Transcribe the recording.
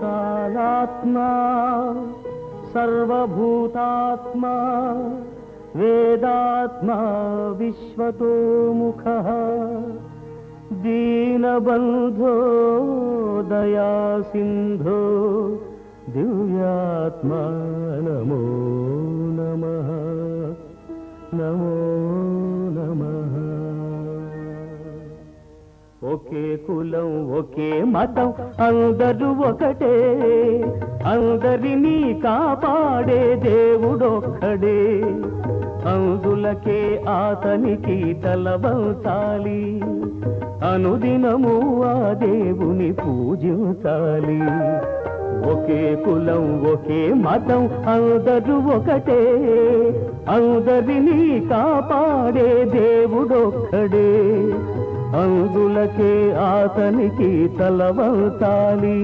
कालात्मा सर्वभूतात्मा वेदात्मा विश्वतोमुखः दीनबन्धो दयासिन्धो दिव्यात्मा नमो नमः नमो नमः। ఒకే కులం ఒకే మతం అందరూ ఒకటే అందరినీ కాపాడే దేవుడొక్కడే అందులకే ఆతనికి తలవంచాలి అనుదినము ఆ దేవుని పూజించాలి ఒకే కులం ఒకే మతం అందరూ ఒకటే అందరినీ కాపాడే దేవుడొక్కడే అందులకే ఆతనికి తలవంచాలి